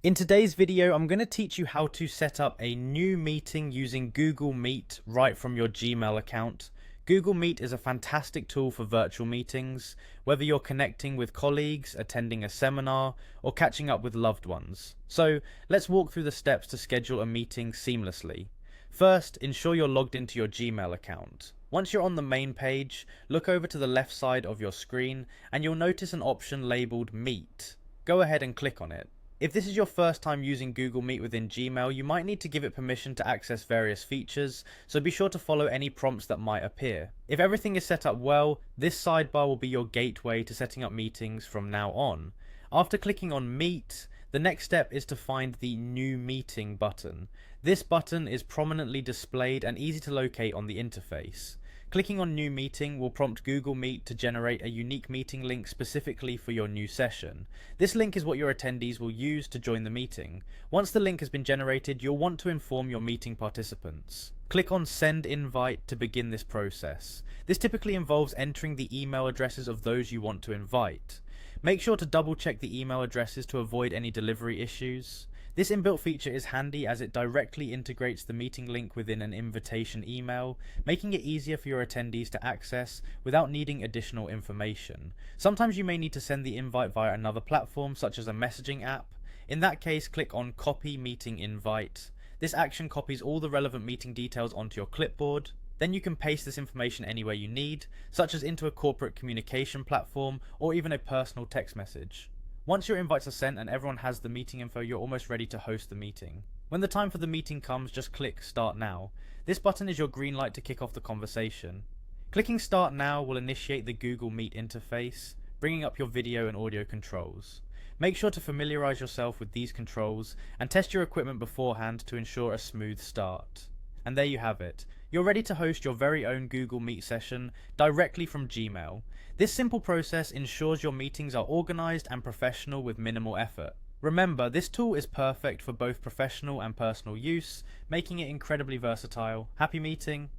In today's video, I'm going to teach you how to set up a new meeting using Google Meet right from your Gmail account. Google Meet is a fantastic tool for virtual meetings, whether you're connecting with colleagues, attending a seminar, or catching up with loved ones. So let's walk through the steps to schedule a meeting seamlessly. First, ensure you're logged into your Gmail account. Once you're on the main page, look over to the left side of your screen and you'll notice an option labeled Meet. Go ahead and click on it. If this is your first time using Google Meet within Gmail, you might need to give it permission to access various features, so be sure to follow any prompts that might appear. If everything is set up well, this sidebar will be your gateway to setting up meetings from now on. After clicking on Meet, the next step is to find the New Meeting button. This button is prominently displayed and easy to locate on the interface. Clicking on New Meeting will prompt Google Meet to generate a unique meeting link specifically for your new session. This link is what your attendees will use to join the meeting. Once the link has been generated, you'll want to inform your meeting participants. Click on Send Invite to begin this process. This typically involves entering the email addresses of those you want to invite. Make sure to double check the email addresses to avoid any delivery issues. This inbuilt feature is handy as it directly integrates the meeting link within an invitation email, making it easier for your attendees to access without needing additional information. Sometimes you may need to send the invite via another platform such as a messaging app. In that case, click on Copy Meeting Invite. This action copies all the relevant meeting details onto your clipboard. Then you can paste this information anywhere you need, such as into a corporate communication platform or even a personal text message. Once your invites are sent and everyone has the meeting info, you're almost ready to host the meeting. When the time for the meeting comes, just click Start Now. This button is your green light to kick off the conversation. Clicking Start Now will initiate the Google Meet interface, bringing up your video and audio controls. Make sure to familiarize yourself with these controls and test your equipment beforehand to ensure a smooth start. And there you have it. You're ready to host your very own Google Meet session directly from Gmail. This simple process ensures your meetings are organized and professional with minimal effort. Remember, this tool is perfect for both professional and personal use, making it incredibly versatile. Happy meeting!